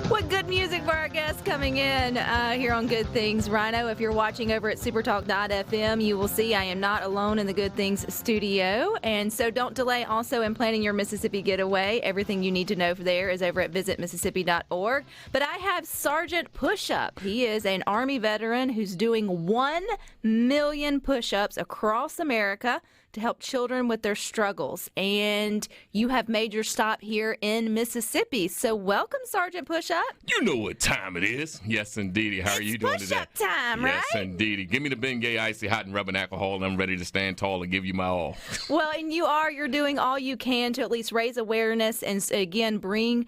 What good music for our guests coming in here on Good Things. Rhino, if you're watching over at SuperTalk.fm, you will see I am not alone in the Good Things studio. And so don't delay also in planning your Mississippi getaway. Everything you need to know there is over at visitmississippi.org. But I have Sgt Pushup. He is an Army veteran who's doing 1 million push-ups across America to help children with their struggles. And you have made your stop here in Mississippi. So welcome, Sgt Pushup. You know what time it is. Yes, indeedy. How are you doing today? Push-up time, right? Yes, indeedy. Give me the Bengay Icy Hot and Rubbing Alcohol, and I'm ready to stand tall and give you my all. Well, and you're doing all you can to at least raise awareness and, again, bring,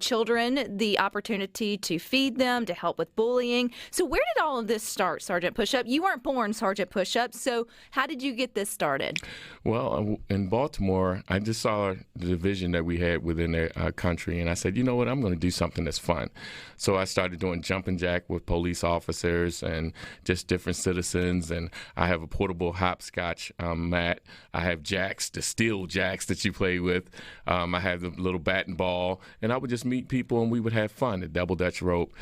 children the opportunity to feed them, to help with bullying. So where did all of this start, Sgt Pushup? You weren't born Sgt Pushup, so how did you get this started? Well, in Baltimore, I just saw the division that we had within the country, and I said, you know what, I'm going to do something that's fun. So I started doing jumping jack with police officers and just different citizens, and I have a portable hopscotch mat. I have jacks, the steel jacks that you play with. I have the little bat and ball, and I would just meet people, and we would have fun, the double dutch rope.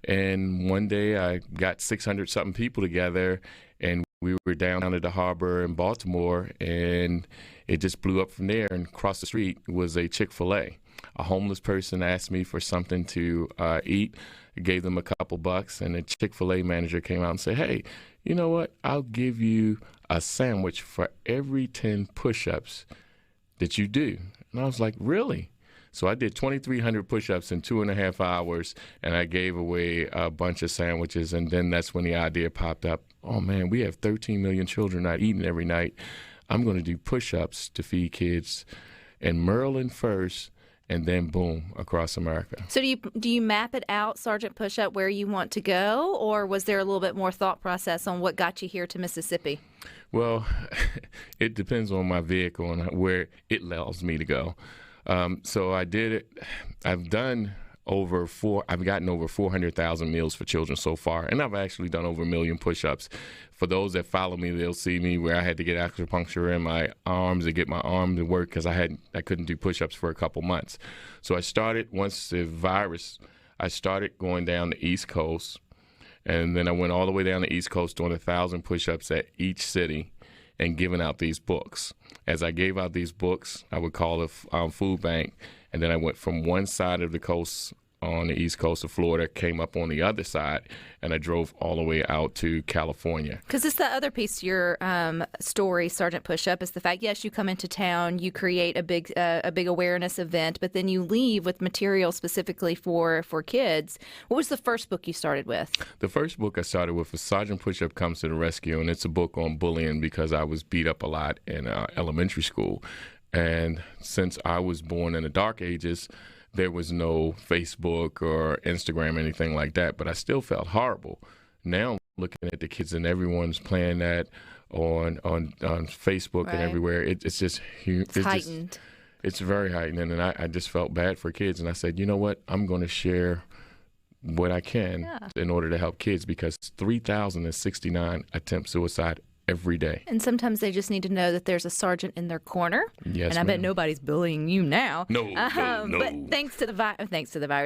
And one day I got 600-something people together, and we were down at the harbor in Baltimore, and it just blew up from there. And across the street was a Chick-fil-A. A homeless person asked me for something to eat. I gave them a couple bucks, and the Chick-fil-A manager came out and said, hey, you know what? I'll give you a sandwich for every 10 push-ups that you do. And I was like, really? So I did 2,300 push-ups in 2.5 hours, and I gave away a bunch of sandwiches. And then that's when the idea popped up. Oh, man, we have 13 million children not eating every night. I'm going to do push-ups to feed kids in Maryland first, and then, boom, across America. So do you map it out, Sgt Pushup, where you want to go, or was there a little bit more thought process on what got you here to Mississippi? Well, it depends on my vehicle and where it allows me to go. So I did it. I've gotten over 400,000 meals for children so far, and I've actually done over 1 million push-ups. For those that follow me, they'll see me where I had to get acupuncture in my arms to get my arm to work because I couldn't do push-ups for a couple months. So I started I started going down the East Coast, and then I went all the way down the East Coast doing 1,000 push-ups at each city and giving out these books. As I gave out these books, I would call the food bank, and then I went from one side of the coast on the east coast of Florida, came up on the other side, and I drove all the way out to California. Because it's the other piece of your story, Sgt Pushup, is the fact, yes, you come into town, you create a big awareness event, but then you leave with material specifically for kids. What was the first book you started with? The first book I started with was Sgt Pushup Comes to the Rescue, and it's a book on bullying because I was beat up a lot in elementary school. And since I was born in the dark ages, there was no Facebook or Instagram or anything like that, but I still felt horrible. Now I'm looking at the kids and everyone's playing that on Facebook and everywhere. It's just huge. It's heightened. It's very heightened, and I just felt bad for kids. And I said, you know what? I'm going to share what I can in order to help kids because 3,069 attempt suicide every day. And sometimes they just need to know that there's a sergeant in their corner. Yes, and I bet nobody's bullying you now. No. But thanks to the virus,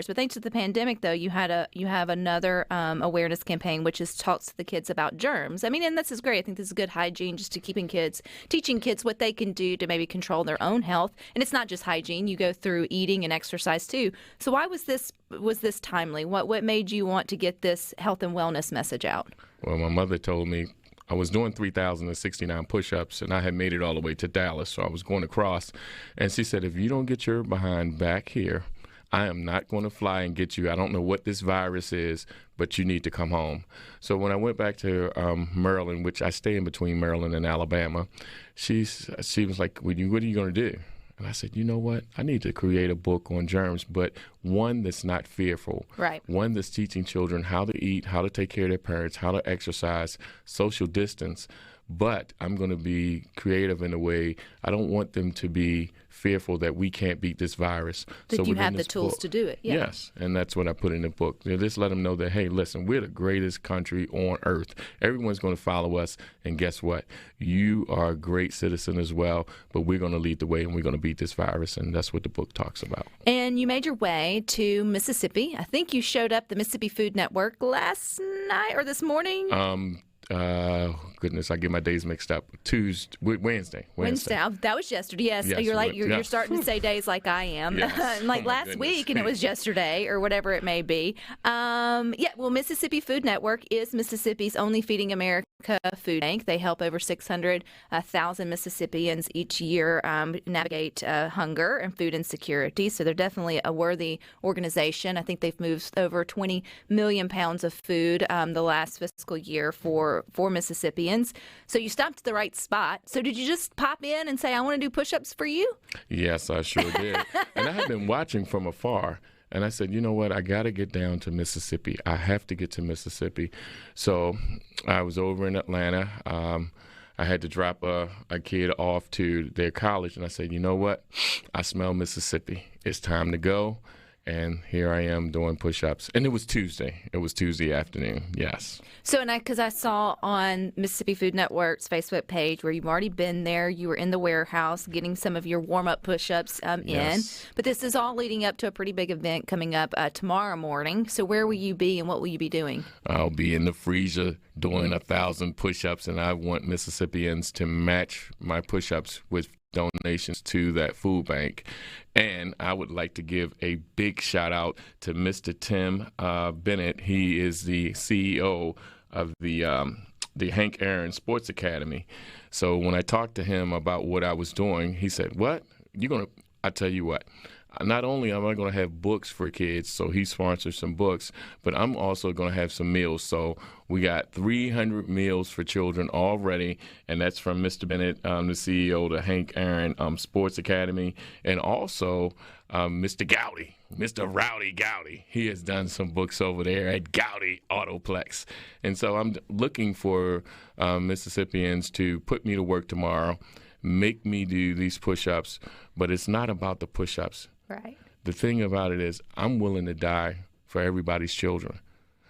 but thanks to the pandemic, though, you have another awareness campaign, which is talks to the kids about germs. I mean, and this is great. I think this is good hygiene, just to teaching kids what they can do to maybe control their own health. And it's not just hygiene. You go through eating and exercise too. So why was this timely? What made you want to get this health and wellness message out? Well, my mother told me I was doing 3,069 push-ups, and I had made it all the way to Dallas, so I was going across. And she said, if you don't get your behind back here, I am not going to fly and get you. I don't know what this virus is, but you need to come home. So when I went back to Maryland, which I stay in between Maryland and Alabama, she was like, what are you going to do? And I said, you know what? I need to create a book on germs, but one that's not fearful. Right. One that's teaching children how to eat, how to take care of their parents, how to exercise, social distance, but I'm going to be creative in a way. I don't want them to be fearful that we can't beat this virus. That you within have the this tools book- to do it. Yeah. Yes, and that's what I put in the book. Just let them know that, hey, listen, we're the greatest country on earth. Everyone's going to follow us, and guess what? You are a great citizen as well, but we're going to lead the way, and we're going to beat this virus, and that's what the book talks about. And you made your way to Mississippi. I think you showed up the Mississippi Food Network last night or this morning. Goodness, I get my days mixed up. Wednesday. That was yesterday. Yes, Yes, you're starting to say days like I am. Yes. Like Oh, my last goodness. week, and it was yesterday or whatever it may be. Well, Mississippi Food Network is Mississippi's only Feeding America food bank. They help over 600,000 Mississippians each year navigate hunger and food insecurity. So they're definitely a worthy organization. I think they've moved over 20 million pounds of food the last fiscal year for Mississippians. So you stopped at the right spot. So did you just pop in and say, I want to do push-ups for you? Yes, I sure did. And I had been watching from afar. And I said, you know what? I got to get down to Mississippi. I have to get to Mississippi. So I was over in Atlanta. I had to drop a kid off to their college. And I said, you know what? I smell Mississippi. It's time to go. And here I am doing push-ups. And it was Tuesday. It was Tuesday afternoon, yes. So, because I saw on Mississippi Food Network's Facebook page where you've already been there, you were in the warehouse getting some of your warm-up push-ups in. Yes. But this is all leading up to a pretty big event coming up tomorrow morning. So where will you be and what will you be doing? I'll be in the freezer doing 1,000 push-ups, and I want Mississippians to match my push-ups with donations to that food bank. And I would like to give a big shout out to Mr. Tim Bennett. He is the CEO of the Hank Aaron Sports Academy. So when I talked to him about what I was doing, he said, what? I tell you what. Not only am I going to have books for kids, so he sponsors some books, but I'm also going to have some meals. So we got 300 meals for children already, and that's from Mr. Bennett, the CEO of the Hank Aaron Sports Academy, and also Mr. Gowdy, Mr. Rowdy Gowdy. He has done some books over there at Gowdy Autoplex. And so I'm looking for Mississippians to put me to work tomorrow, make me do these push-ups, but it's not about the push-ups. Right. The thing about it is I'm willing to die for everybody's children,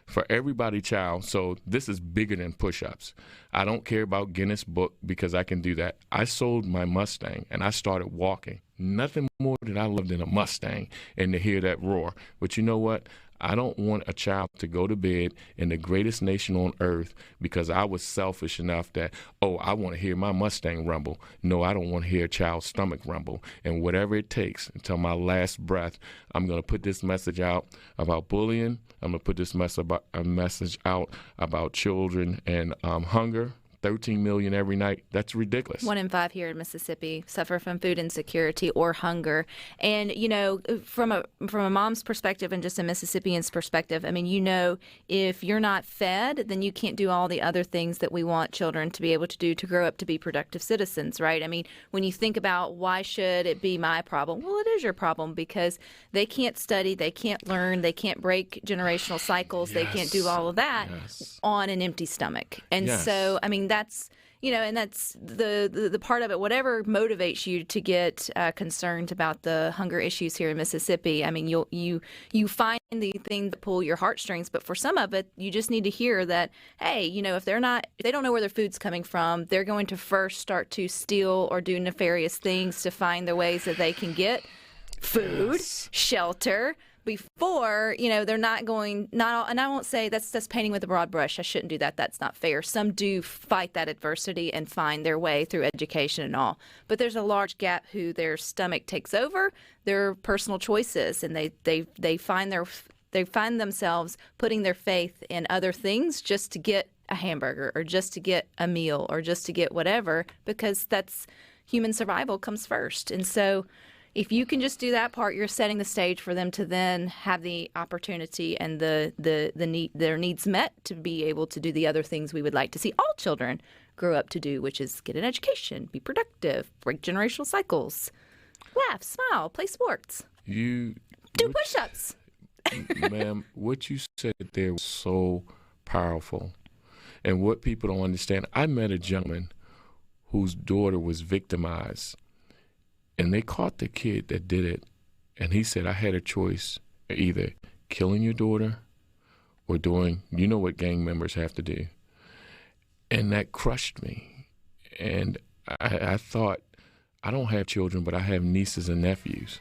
for everybody's child. So this is bigger than push-ups. I don't care about Guinness Book because I can do that. I sold my Mustang and I started walking. Nothing more than I loved than a Mustang and to hear that roar. But you know what? I don't want a child to go to bed in the greatest nation on earth because I was selfish enough that, I want to hear my Mustang rumble. No, I don't want to hear a child's stomach rumble. And whatever it takes until my last breath, I'm going to put this message out about bullying. I'm going to put this message out about children and hunger. 13 million every night. That's ridiculous. 1 in 5 here in Mississippi suffer from food insecurity or hunger. And, from a mom's perspective and just a Mississippian's perspective, I mean, if you're not fed, then you can't do all the other things that we want children to be able to do to grow up to be productive citizens, right? I mean, when you think about why should it be my problem? Well, it is your problem because they can't study, they can't learn, they can't break generational cycles, They can't do all of that on an empty stomach. And so, I mean, that's the part of it. Whatever motivates you to get concerned about the hunger issues here in Mississippi. I mean, you find the thing to pull your heartstrings, but for some of it, you just need to hear that, hey, if they don't know where their food's coming from, they're going to first start to steal or do nefarious things to find the ways that they can get food, shelter. Before, they're not all, and I won't say that's painting with a broad brush. I shouldn't do that. That's not fair. Some do fight that adversity and find their way through education and all. But there's a large gap who their stomach takes over their personal choices, and they find themselves putting their faith in other things just to get a hamburger or just to get a meal or just to get whatever, because that's human survival comes first. And so if you can just do that part, you're setting the stage for them to then have the opportunity and their needs met to be able to do the other things we would like to see all children grow up to do, which is get an education, be productive, break generational cycles, laugh, smile, play sports, do push-ups. Ma'am, what you said there was so powerful. And what people don't understand, I met a gentleman whose daughter was victimized, and they caught the kid that did it. And he said, I had a choice, either killing your daughter or doing, you know what gang members have to do. And that crushed me. And I thought, I don't have children, but I have nieces and nephews.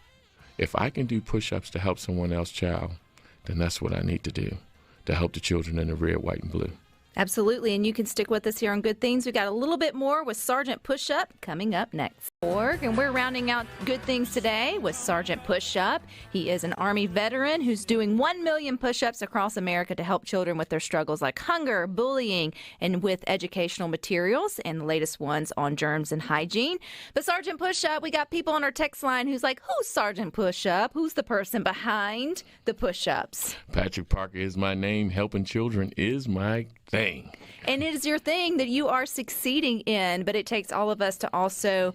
If I can do push-ups to help someone else's child, then that's what I need to do to help the children in the red, white, and blue. Absolutely, and you can stick with us here on Good Things. We got a little bit more with Sgt Pushup coming up next. And we're rounding out Good Things today with Sgt Pushup. He is an Army veteran who's doing 1 million push-ups across America to help children with their struggles like hunger, bullying, and with educational materials, and the latest ones on germs and hygiene. But Sgt Pushup, we got people on our text line who's like, who's Sgt Pushup? Who's the person behind the push-ups? Patrick Parker is my name. Helping children is my thing. And it is your thing that you are succeeding in, but it takes all of us to also,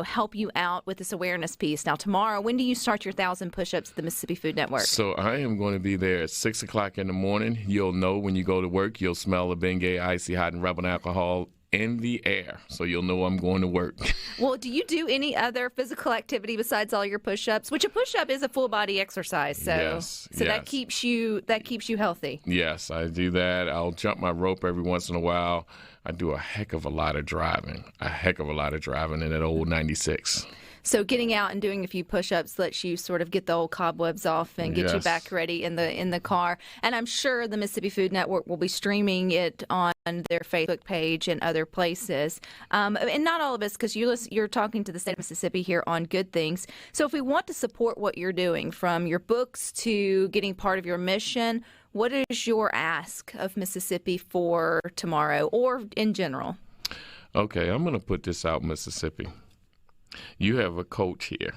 help you out with this awareness piece. Now, tomorrow, when do you start your 1,000 push-ups at the Mississippi Food Network? So I am going to be there at 6 o'clock in the morning. You'll know when you go to work. You'll smell the Bengay, icy hot, and rubbing alcohol in the air, so you'll know I'm going to work. Well, do you do any other physical activity besides all your push-ups? Which a push-up is a full body exercise, so yes. that keeps you healthy. Yes, I do that. I'll jump my rope every once in a while. I do a heck of a lot of driving in that old 96. So getting out and doing a few push-ups lets you sort of get the old cobwebs off and get you back ready in the car. And I'm sure the Mississippi Food Network will be streaming it on their Facebook page and other places. And not all of us, because you're talking to the state of Mississippi here on Good Things. So if we want to support what you're doing, from your books to getting part of your mission, what is your ask of Mississippi for tomorrow or in general? Okay, I'm going to put this out, Mississippi. You have a coach here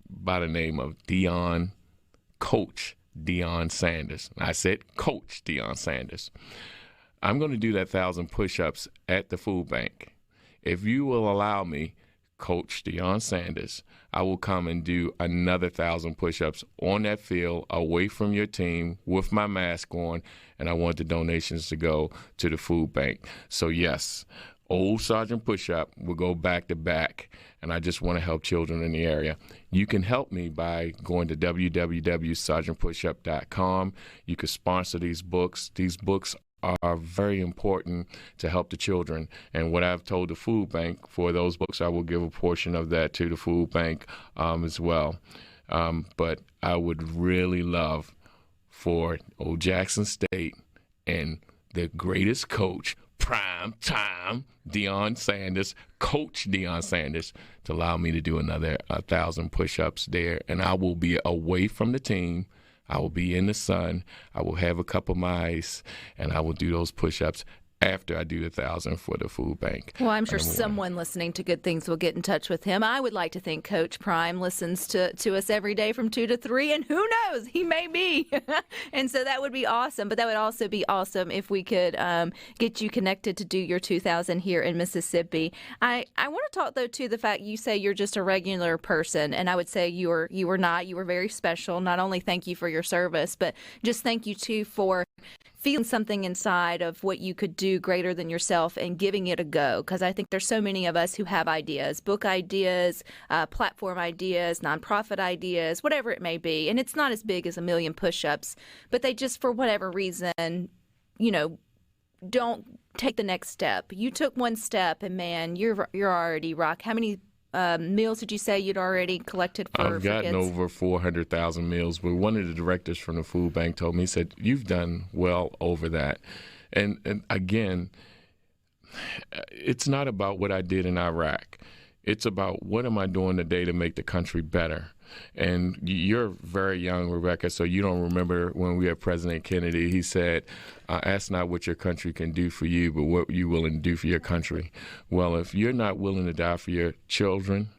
by the name of Coach Deion Sanders. I said Coach Deion Sanders. I'm going to do that 1,000 push-ups at the food bank. If you will allow me, Coach Deion Sanders, I will come and do another 1,000 push-ups on that field away from your team with my mask on, and I want the donations to go to the food bank. So yes, old Sgt Pushup will go back to back, and I just want to help children in the area. You can help me by going to www.sergeantpushup.com. You can sponsor these books. These books are very important to help the children. And what I've told the food bank, for those books, I will give a portion of that to the food bank as well. But I would really love for Old Jackson State and the greatest coach, prime time Deion Sanders, Coach Deion Sanders, to allow me to do another 1,000 push-ups there. And I will be away from the team. I will be in the sun. I will have a cup of my ice, and I will do those push-ups after I do the 1,000 for the food bank. Well, I'm sure someone listening to Good Things will get in touch with him. I would like to think Coach Prime listens to us every day from 2 to 3, and who knows, he may be. And so that would be awesome. But that would also be awesome if we could get you connected to do your 2,000 here in Mississippi. I want to talk, though, to the fact you say you're just a regular person, and I would say you were not. You were very special. Not only thank you for your service, but just thank you, too, for feeling something inside of what you could do greater than yourself and giving it a go. Because I think there's so many of us who have ideas, book ideas, platform ideas, nonprofit ideas, whatever it may be. And it's not as big as 1 million push-ups, but they just, for whatever reason, don't take the next step. You took one step, and man, you're already rock. How many meals did you say you'd already collected for I've gotten kids? over 400,000 meals, but one of the directors from the food bank told me, he said, you've done well over that. And again, it's not about what I did in Iraq. It's about what am I doing today to make the country better. And you're very young, Rebecca, so you don't remember when we had President Kennedy. He said, ask not what your country can do for you, but what you're willing to do for your country. Well, if you're not willing to die for your children,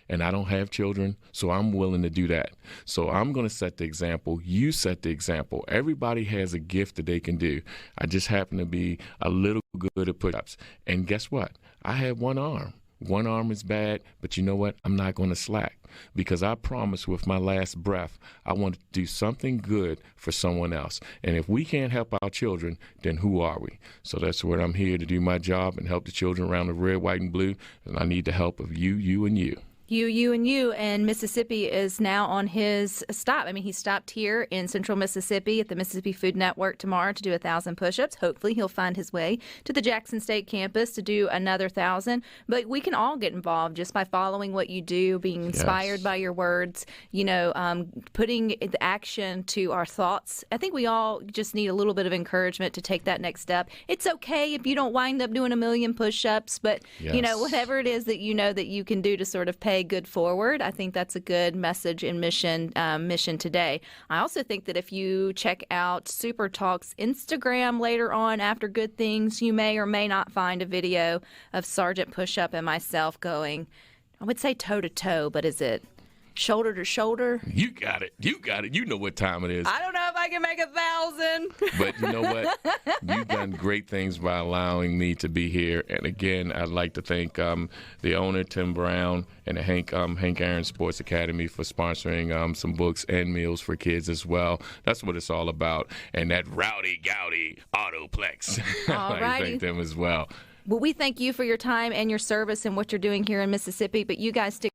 and I don't have children, so I'm willing to do that. So I'm going to set the example. You set the example. Everybody has a gift that they can do. I just happen to be a little good at push-ups. And guess what? I have one arm. one arm is bad, but you know what? I'm not going to slack, because I promise with my last breath, I want to do something good for someone else. And if we can't help our children, then who are we? So that's what I'm here to do, my job, and help the children around the red, white, and blue. And I need the help of you, and you. You, and Mississippi is now on his stop. I mean, he stopped here in central Mississippi at the Mississippi Food Network tomorrow to do 1,000 push-ups. Hopefully, he'll find his way to the Jackson State campus to do another 1,000. But we can all get involved just by following what you do, being inspired by your words, putting the action to our thoughts. I think we all just need a little bit of encouragement to take that next step. It's okay if you don't wind up doing 1,000,000 push-ups, but, whatever it is that you know that you can do to sort of pay good forward. I think that's a good message and mission today. I also think that if you check out SuperTalk's Instagram later on after Good Things, you may or may not find a video of Sgt Pushup and myself going, I would say toe to toe, but is it shoulder to shoulder? You got it. You know what time it is. I don't know if I can make 1,000. But you know what? You've done great things by allowing me to be here. And again, I'd like to thank the owner, Tim Brown, and the Hank Aaron Sports Academy for sponsoring some books and meals for kids as well. That's what it's all about. And that rowdy, gowdy Autoplex. I'd like to thank them as well. Well, we thank you for your time and your service and what you're doing here in Mississippi. But you guys stick